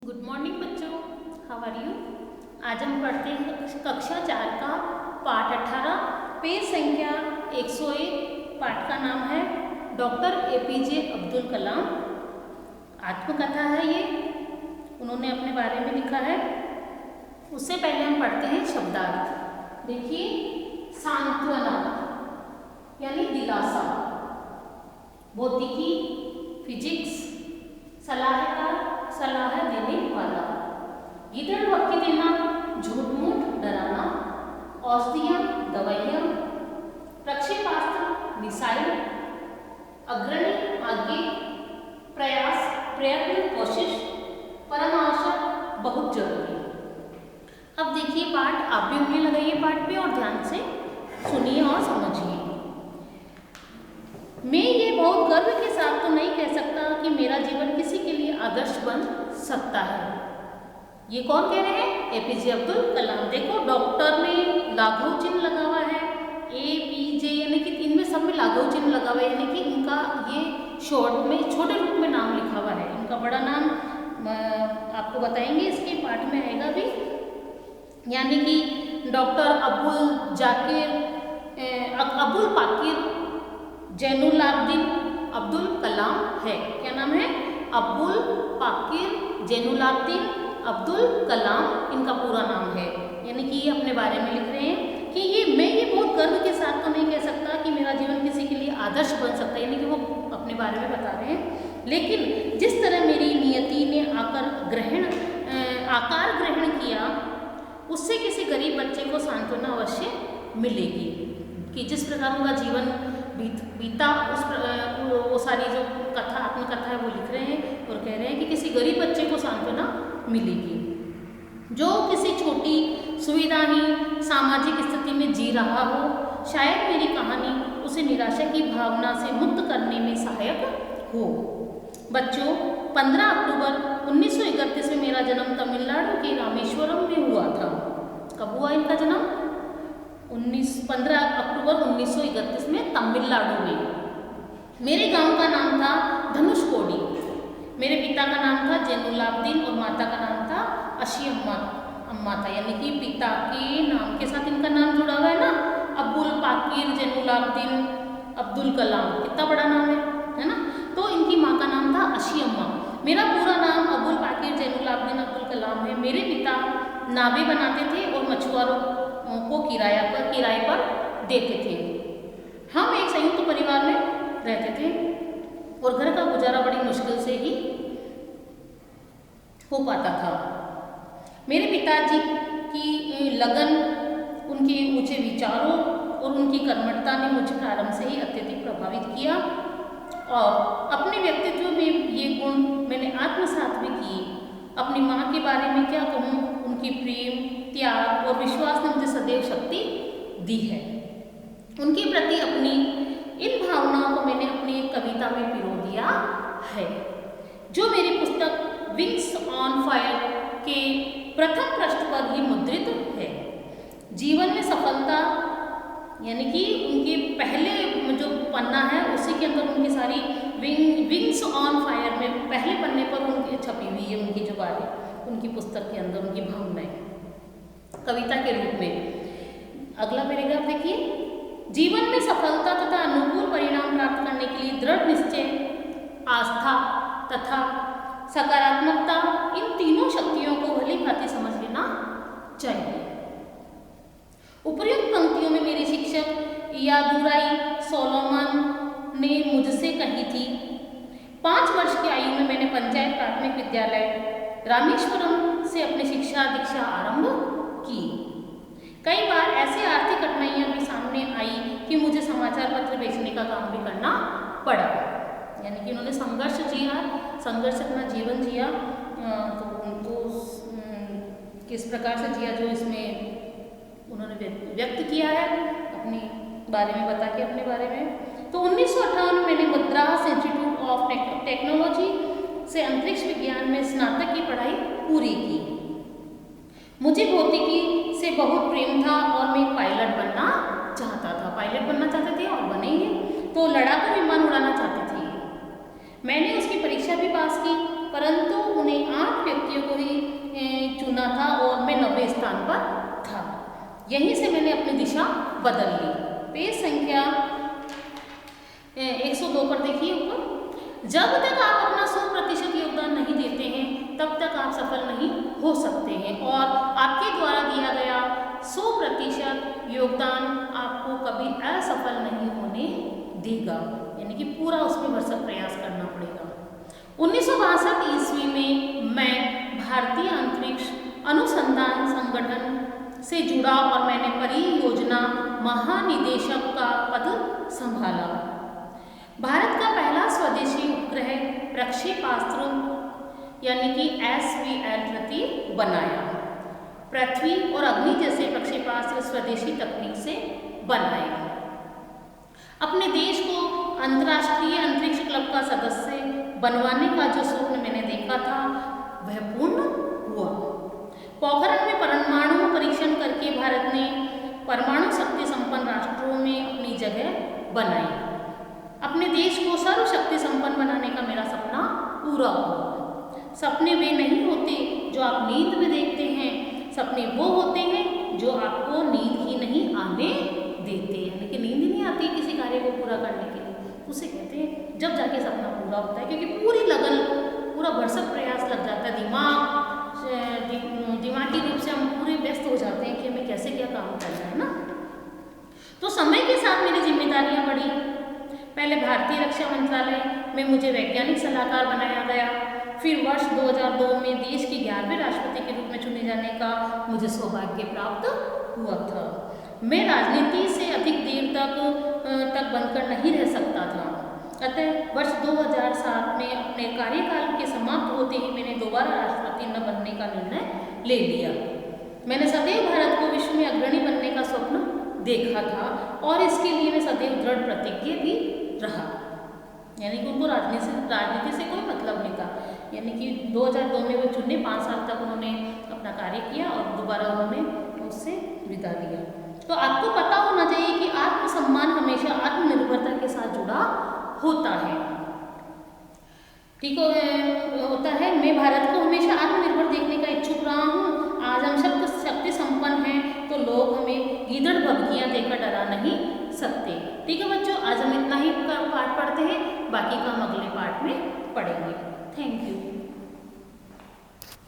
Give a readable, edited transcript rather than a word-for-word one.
Good morning बच्चों, how are you. आज हम पढ़ते हैं कक्षा 4 का पाठ 18, पेज संख्या 101। पाठ का नाम है डॉक्टर एपीजे अब्दुल कलाम। आत्मकथा है ये, उन्होंने अपने बारे में लिखा है। उससे पहले हम पढ़ते हैं शब्दार्थ। देखिए, सांत्वना यानी दिलासा, भौतिकी फिजिक्स, सलाहकार सलाह देने वाला, गिदड़ भक्ति देना, झूठ मूठ डराना, औषधियाँ दवाइयाँ, प्रक्षेपास्त्र मिसाइल, अग्रणी आगे, प्रयास प्रयत्न कोशिश, परम आवश्यक बहुत जरूरी। अब देखिए पाठ, आप भी उंगली लगाइए पाठ पे और ध्यान से सुनिए और समझिए। मैं ये बहुत गर्व के साथ तो नहीं कह सकता कि मेरा जीवन किसी के लिए आदर्श बन सकता है। ये कौन कह रहे हैं? एपीजे अब्दुल कलाम। देखो, डॉक्टर में लाघव चिन्ह लगा हुआ है, एपीजे यानी कि इनमें सब में लाघव चिन्ह लगा हुआ है, यानी कि इनका ये शॉर्ट में छोटे रूप में नाम लिखा हुआ है। इनका बड़ा नाम आपको बताएंगे, इसके पाठ में आएगा भी। यानी कि डॉक्टर अबुल पाकिर जैनुलाब्दीन अब्दुल कलाम है। क्या नाम है? अबुल पाकिर जैनुलाब्दीन अब्दुल कलाम इनका पूरा नाम है। यानी कि ये अपने बारे में लिख रहे हैं कि मैं ये बहुत गर्व के साथ तो नहीं कह सकता कि मेरा जीवन किसी के लिए आदर्श बन सकता है, यानी कि वो अपने बारे में बता रहे हैं। लेकिन जिस तरह मेरी नियति ने आकार ग्रहण किया, उससे किसी गरीब बच्चे को सांत्वना अवश्य मिलेगी। कि जिस प्रकार उनका जीवन बीता, वो सारी जो कथा आत्मकथा है वो लिख रहे हैं और कह रहे हैं कि किसी गरीब बच्चे को सांत्वना मिलेगी जो किसी छोटी सुविधाहीन सामाजिक स्थिति में जी रहा हो। शायद मेरी कहानी उसे निराशा की भावना से मुक्त करने में सहायक हो। बच्चों, 15 अक्टूबर 1931 में मेरा जन्म तमिलनाडु के रामेश्वरम में हुआ था। कब हुआ इनका जन्म? 15 अक्टूबर 1931 में तमिलनाडु में। मेरे गांव का नाम था धनुषकोडी। मेरे पिता का नाम था जैनुलाब्दीन और माता का नाम था अशी अम्मा था। यानी कि पिता के नाम के साथ इनका नाम जुड़ा हुआ है ना, अबुल पाकिर जैनुलाब्दीन अब्दुल कलाम। कितना बड़ा नाम है ना। तो इनकी माँ का नाम था अशी अम्मा। मेरा पूरा नाम अबुल पाकिर जैनुलाब्दीन अब्दुल कलाम है। मेरे पिता नावें बनाते थे और मछुआरों को किराए पर देते थे। हम एक संयुक्त परिवार में रहते थे और घर का गुजारा बड़ी मुश्किल से ही हो पाता था। मेरे पिताजी की लगन, उनके ऊंचे विचारों और उनकी कर्मठता ने मुझे प्रारंभ से ही अत्यधिक प्रभावित किया और अपने व्यक्तित्व में ये गुण मैंने आत्मसात भी किए। अपनी माँ के बारे में क्या कहूँ, उनकी प्रेम, त्याग और विश्वास ने मुझे सदैव शक्ति दी है। उनके प्रति अपनी इन भावनाओं को मैंने अपनी एक कविता में पिरो दिया है, जो मेरी पुस्तक विंग्स ऑन फायर के प्रथम पृष्ठ पर ही मुद्रित है। जीवन में सफलता, यानी कि उनके पहले जो पन्ना है उसी के अंदर उनकी सारी विंग्स ऑन फायर में पहले पन्ने पर उनकी छपी हुई है, उनकी जो बातें उनकी पुस्तक के अंदर, उनकी भावनाएं कविता के रूप में। अगला पैराग्राफ देखिए, जीवन में सफलता तथा अनुकूल परिणाम प्राप्त करने के लिए दृढ़ निश्चय, आस्था तथा सकारात्मकता, इन तीनों शक्तियों को भली भांति समझ लेना चाहिए। उपर्युक्त पंक्तियों में मेरे शिक्षक यादुराई सोलोमन ने मुझसे कही थी। 5 वर्ष की आयु में मैंने पंचायत प्राथमिक विद्यालय रामेश्वरम से अपनी शिक्षा दीक्षा आरंभ की। कई बार ऐसी आर्थिक कठिनाइयाँ भी सामने आई कि मुझे समाचार पत्र बेचने का काम भी करना पड़ा। यानी कि उन्होंने संघर्ष अपना जीवन जिया। तो उनको किस प्रकार से जिया, जो इसमें उन्होंने व्यक्त किया है अपने बारे में, बता के अपने बारे में। तो 1958 में मैंने मद्रास इंस्टीट्यूट ऑफ टेक्नोलॉजी से अंतरिक्ष विज्ञान में स्नातक की पढ़ाई पूरी की। मुझे भौतिकी से बहुत प्रेम था और मैं पायलट बनना चाहता था। पायलट बनना चाहते थे और बने ही। तो लड़ाकू विमान उड़ाना चाहते थे। मैंने उसकी परीक्षा भी पास की, परंतु उन्हें 8 व्यक्तियों को था और मैं 90वें स्थान पर था। यहीं से मैंने अपनी दिशा बदल ली। पेज संख्या 102 पर देखिए ऊपर, जब तक आप अपना 100% योगदान नहीं देते हैं तब तक आप सफल नहीं हो सकते हैं, और आपके द्वारा दिया गया 100% योगदान आपको कभी असफल नहीं होने देगा, यानी कि पूरा उसमें भरसक प्रयास करना पड़ेगा। 1962 ईस्वी में मैं भारतीय अंतरिक्ष अनुसंधान संगठन से जुड़ा और मैंने परियोजना महानिदेशक का पद संभाला। भारत का पहला स्वदेशी उपग्रह प्रक्षेपास्त्र यानी कि SVL-30 बनाया। पृथ्वी और अग्नि जैसे प्रक्षेपास्त्र स्वदेशी तकनीक से बनाए। अपने देश को अंतर्राष्ट्रीय अंतरिक्ष क्लब का सदस्य बनवाने का जो स्वप्न मैंने देखा था वह पूर्ण हुआ। पोखरण में परमाणु परीक्षण करके भारत ने परमाणु शक्ति संपन्न राष्ट्रों में अपनी जगह बनाई। अपने देश को सर्वशक्ति संपन्न बनाने का मेरा सपना पूरा हुआ। सपने वे नहीं होते जो आप नींद में देखते हैं, सपने वो होते हैं जो आपको नींद ही नहीं आने देते, यानी कि नींद ही नहीं आती किसी कार्य को पूरा करने के लिए, उसे कहते हैं जब जाके सपना पूरा होता है। क्योंकि पूरी लगन, पूरा भरसक प्रयास लग जाता है, दिमागी रूप से हम पूरे व्यस्त हो जाते हैं कि हमें कैसे क्या काम करना है ना। तो समय के साथ मेरी जिम्मेदारियां बढ़ी। पहले भारतीय रक्षा मंत्रालय में मुझे वैज्ञानिक सलाहकार बनाया गया। फिर वर्ष 2002 में देश के 11वें राष्ट्रपति के रूप में चुने जाने का मुझे सौभाग्य प्राप्त हुआ था। मैं राजनीति से अधिक देर तक बनकर नहीं रह सकता था। अतः वर्ष 2007 में अपने कार्यकाल के समाप्त होते ही मैंने दोबारा राष्ट्रपति न बनने का निर्णय ले लिया। मैंने सदैव भारत को विश्व में अग्रणी बनने का स्वप्न देखा था और इसके लिए मैं सदैव दृढ़ प्रतिज्ञ भी रहा। यानी कि उनको राजनीति से कोई मतलब नहीं था। यानी कि 2002 में वो चुने, 5 साल तक उन्होंने अपना कार्य किया और दोबारा उन्होंने उससे विदा लिया। तो आपको पता होना चाहिए कि आत्मसम्मान हमेशा आत्मनिर्भरता के साथ जुड़ा होता है। ठीक होता है। मैं भारत को हमेशा आत्मनिर्भर देखने का इच्छुक रहा हूँ। आज हम शक्ति संपन्न हैं तो लोग हमें गीदड़ भभकियाँ देकर डरा नहीं सकते। ठीक है बच्चों, आज हम इतना ही पाठ पढ़ते हैं, बाकी का हम अगले पाठ में पढ़ेंगे। Thank you.